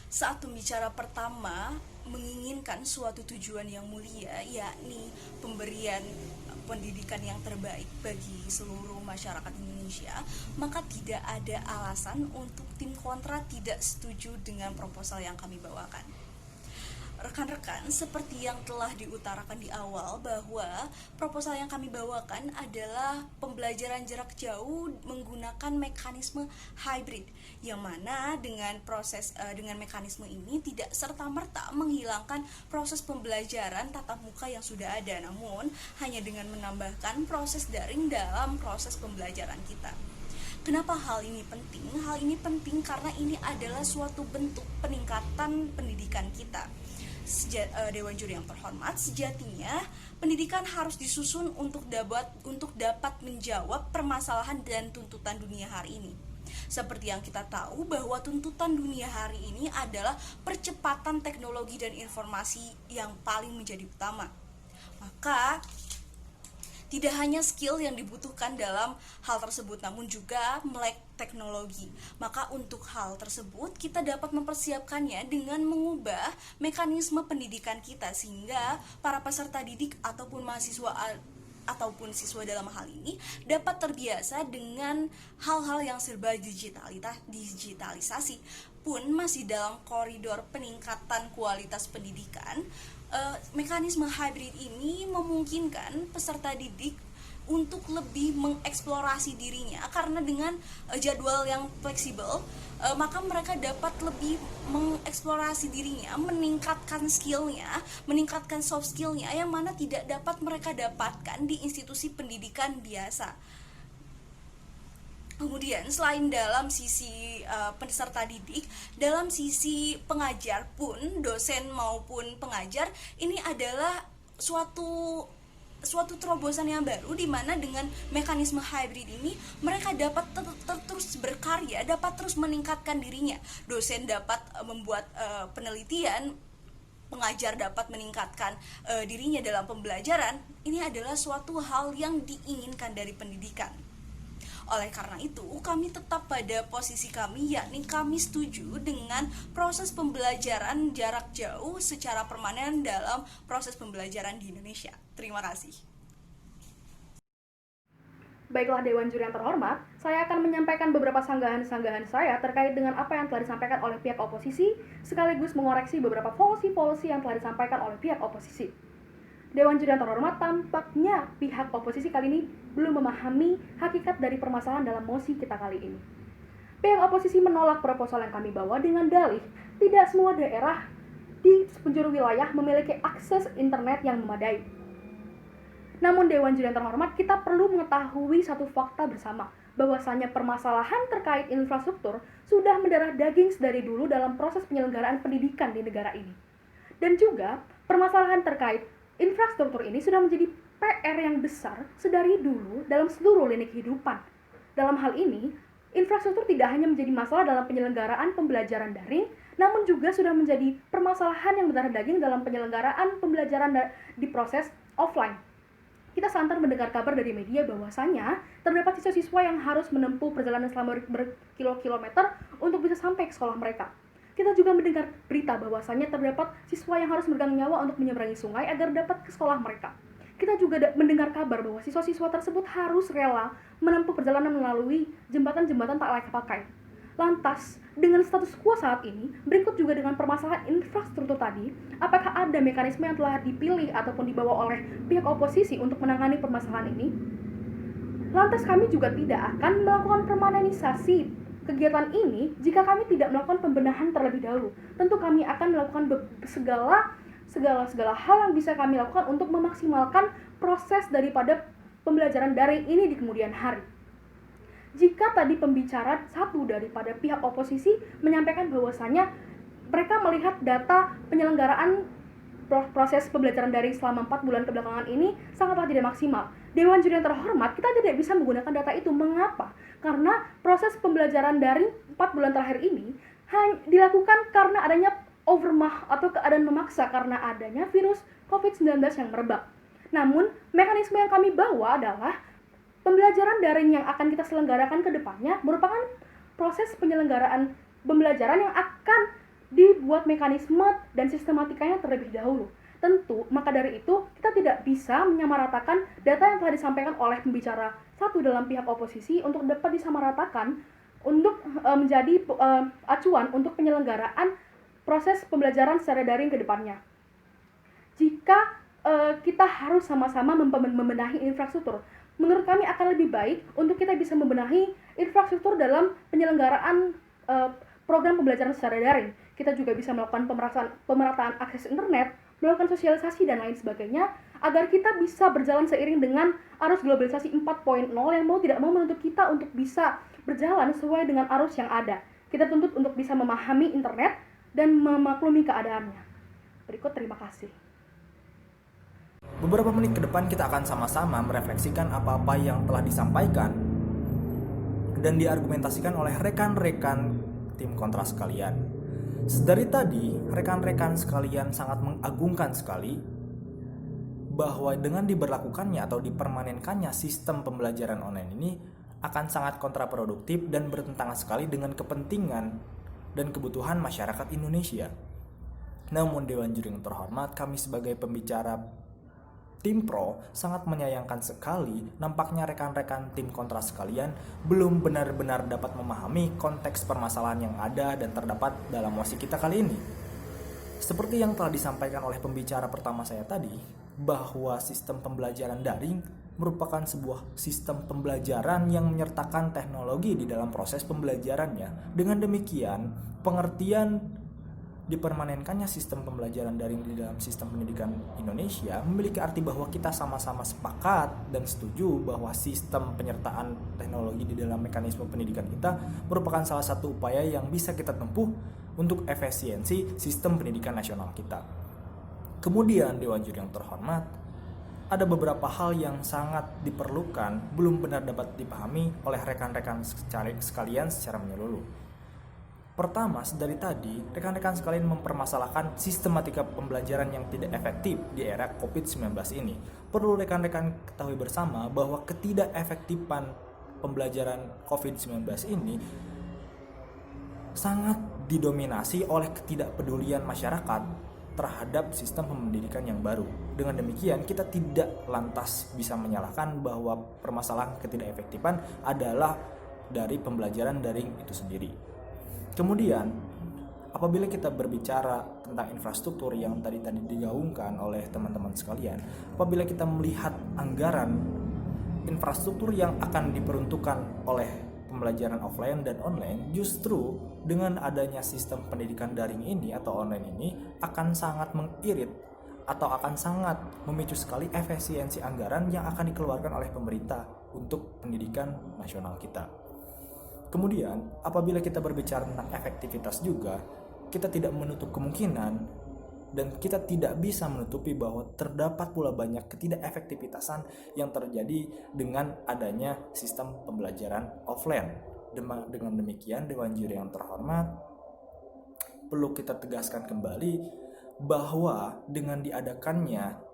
Saat pembicara pertama menginginkan suatu tujuan yang mulia, yakni pemberian pendidikan yang terbaik bagi seluruh masyarakat Indonesia, maka tidak ada alasan untuk tim kontra tidak setuju dengan proposal yang kami bawakan. Rekan-rekan, seperti yang telah diutarakan di awal bahwa proposal yang kami bawakan adalah pembelajaran jarak jauh menggunakan mekanisme hybrid, yang mana dengan mekanisme ini tidak serta-merta menghilangkan proses pembelajaran tatap muka yang sudah ada, namun hanya dengan menambahkan proses daring dalam proses pembelajaran kita. Kenapa hal ini penting? Hal ini penting karena ini adalah suatu bentuk peningkatan pendidikan kita. Dewan Juri yang terhormat, sejatinya pendidikan harus disusun untuk dapat menjawab permasalahan dan tuntutan dunia hari ini. Seperti yang kita tahu bahwa tuntutan dunia hari ini adalah percepatan teknologi dan informasi yang paling menjadi utama. Maka tidak hanya skill yang dibutuhkan dalam hal tersebut, namun juga melek teknologi. Maka untuk hal tersebut kita dapat mempersiapkannya dengan mengubah mekanisme pendidikan kita, sehingga para peserta didik ataupun siswa dalam hal ini dapat terbiasa dengan hal-hal yang serba digitalisasi pun masih dalam koridor peningkatan kualitas pendidikan. Mekanisme hybrid ini memungkinkan peserta didik untuk lebih mengeksplorasi dirinya, karena dengan jadwal yang fleksibel, maka mereka dapat lebih mengeksplorasi dirinya, meningkatkan skillnya, meningkatkan soft skillnya yang mana tidak dapat mereka dapatkan di institusi pendidikan biasa. Kemudian selain dalam sisi peserta didik, dalam sisi pengajar pun, dosen maupun pengajar, ini adalah suatu terobosan yang baru, di mana dengan mekanisme hybrid ini mereka dapat terus berkarya, dapat terus meningkatkan dirinya. Dosen dapat membuat penelitian, pengajar dapat meningkatkan dirinya dalam pembelajaran. Ini adalah suatu hal yang diinginkan dari pendidikan. Oleh karena itu, kami tetap pada posisi kami, yakni kami setuju dengan proses pembelajaran jarak jauh secara permanen dalam proses pembelajaran di Indonesia. Terima kasih. Baiklah Dewan Juri yang terhormat, saya akan menyampaikan beberapa sanggahan-sanggahan saya terkait dengan apa yang telah disampaikan oleh pihak oposisi, sekaligus mengoreksi beberapa policy-policy yang telah disampaikan oleh pihak oposisi. Dewan Juri yang terhormat, tampaknya pihak oposisi kali ini belum memahami hakikat dari permasalahan dalam mosi kita kali ini. Pihak oposisi menolak proposal yang kami bawa dengan dalih tidak semua daerah di penjuru wilayah memiliki akses internet yang memadai. Namun Dewan Juri yang terhormat, kita perlu mengetahui satu fakta bersama, bahwasanya permasalahan terkait infrastruktur sudah mendarah daging dari dulu dalam proses penyelenggaraan pendidikan di negara ini. Dan juga permasalahan terkait infrastruktur ini sudah menjadi PR yang besar sedari dulu dalam seluruh lini kehidupan. Dalam hal ini, infrastruktur tidak hanya menjadi masalah dalam penyelenggaraan pembelajaran daring, namun juga sudah menjadi permasalahan yang berdarah daging dalam penyelenggaraan pembelajaran di proses offline. Kita santar mendengar kabar dari media bahwasanya terdapat siswa-siswa yang harus menempuh perjalanan selama berkilo-kilometer untuk bisa sampai ke sekolah mereka. Kita juga mendengar berita bahwasanya terdapat siswa yang harus meregang nyawa untuk menyeberangi sungai agar dapat ke sekolah mereka. Kita juga mendengar kabar bahwa siswa-siswa tersebut harus rela menempuh perjalanan melalui jembatan-jembatan tak layak pakai. Lantas, dengan status quo saat ini, berikut juga dengan permasalahan infrastruktur tadi, apakah ada mekanisme yang telah dipilih ataupun dibawa oleh pihak oposisi untuk menangani permasalahan ini? Lantas kami juga tidak akan melakukan permanenisasi kegiatan ini jika kami tidak melakukan pembenahan terlebih dahulu. Tentu kami akan melakukan segala hal yang bisa kami lakukan untuk memaksimalkan proses daripada pembelajaran daring ini di kemudian hari. Jika tadi pembicara satu daripada pihak oposisi menyampaikan bahwasanya mereka melihat data penyelenggaraan proses pembelajaran daring selama 4 bulan kebelakangan ini sangatlah tidak maksimal. Dewan Juri yang terhormat, kita tidak bisa menggunakan data itu. Mengapa? Karena proses pembelajaran daring 4 bulan terakhir ini dilakukan karena adanya overmah atau keadaan memaksa karena adanya virus COVID-19 yang merebak. Namun, mekanisme yang kami bawa adalah pembelajaran daring yang akan kita selenggarakan ke depannya merupakan proses penyelenggaraan pembelajaran yang akan dibuat mekanisme dan sistematikanya terlebih dahulu. Tentu, maka dari itu kita tidak bisa menyamaratakan data yang telah disampaikan oleh pembicara satu dalam pihak oposisi untuk dapat disamaratakan untuk menjadi acuan untuk penyelenggaraan proses pembelajaran secara daring ke depannya. Jika kita harus sama-sama membenahi infrastruktur, menurut kami akan lebih baik untuk kita bisa membenahi infrastruktur dalam penyelenggaraan program pembelajaran secara daring. Kita juga bisa melakukan pemerataan akses internet, melakukan sosialisasi dan lain sebagainya, agar kita bisa berjalan seiring dengan arus globalisasi 4.0 yang mau tidak mau menuntut kita untuk bisa berjalan sesuai dengan arus yang ada. Kita tuntut untuk bisa memahami internet dan memaklumi keadaannya. Berikut, terima kasih. Beberapa menit ke depan kita akan sama-sama merefleksikan apa-apa yang telah disampaikan dan diargumentasikan oleh rekan-rekan tim kontra sekalian. Dari tadi, rekan-rekan sekalian sangat mengagungkan sekali bahwa dengan diberlakukannya atau dipermanenkannya sistem pembelajaran online ini akan sangat kontraproduktif dan bertentangan sekali dengan kepentingan dan kebutuhan masyarakat Indonesia. Namun Dewan Juri yang terhormat, kami sebagai pembicara tim pro sangat menyayangkan sekali nampaknya rekan-rekan tim kontra sekalian belum benar-benar dapat memahami konteks permasalahan yang ada dan terdapat dalam mosi kita kali ini. Seperti yang telah disampaikan oleh pembicara pertama saya tadi, bahwa sistem pembelajaran daring merupakan sebuah sistem pembelajaran yang menyertakan teknologi di dalam proses pembelajarannya. Dengan demikian, pengertian dipermanenkannya sistem pembelajaran daring di dalam sistem pendidikan Indonesia memiliki arti bahwa kita sama-sama sepakat dan setuju bahwa sistem penyertaan teknologi di dalam mekanisme pendidikan kita merupakan salah satu upaya yang bisa kita tempuh untuk efisiensi sistem pendidikan nasional kita. Kemudian Dewan Juri yang terhormat, ada beberapa hal yang sangat diperlukan belum benar dapat dipahami oleh rekan-rekan sekalian secara menyeluruh. Pertama, dari tadi, rekan-rekan sekalian mempermasalahkan sistematika pembelajaran yang tidak efektif di era COVID-19 ini. Perlu rekan-rekan ketahui bersama bahwa ketidakefektifan pembelajaran COVID-19 ini sangat didominasi oleh ketidakpedulian masyarakat terhadap sistem pendidikan yang baru. Dengan demikian, kita tidak lantas bisa menyalahkan bahwa permasalahan ketidakefektifan adalah dari pembelajaran daring itu sendiri. Kemudian, apabila kita berbicara tentang infrastruktur yang tadi digaungkan oleh teman-teman sekalian, apabila kita melihat anggaran infrastruktur yang akan diperuntukkan oleh pembelajaran offline dan online, justru dengan adanya sistem pendidikan daring ini atau online ini akan sangat mengirit atau akan sangat memicu sekali efisiensi anggaran yang akan dikeluarkan oleh pemerintah untuk pendidikan nasional kita. Kemudian, apabila kita berbicara tentang efektivitas juga, kita tidak menutup kemungkinan dan kita tidak bisa menutupi bahwa terdapat pula banyak ketidakefektivitasan yang terjadi dengan adanya sistem pembelajaran offline. Dengan demikian, Dewan Juri yang terhormat, perlu kita tegaskan kembali bahwa dengan diadakannya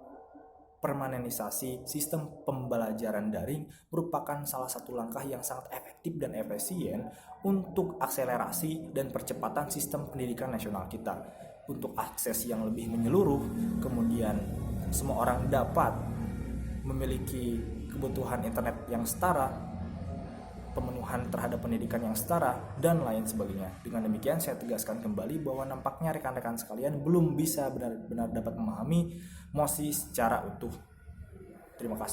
permanenisasi sistem pembelajaran daring merupakan salah satu langkah yang sangat efektif dan efisien untuk akselerasi dan percepatan sistem pendidikan nasional kita, untuk akses yang lebih menyeluruh, kemudian semua orang dapat memiliki kebutuhan internet yang setara, pemenuhan terhadap pendidikan yang setara, dan lain sebagainya. Dengan demikian, saya tegaskan kembali bahwa nampaknya rekan-rekan sekalian belum bisa benar-benar dapat memahami mosi secara utuh. Terima kasih.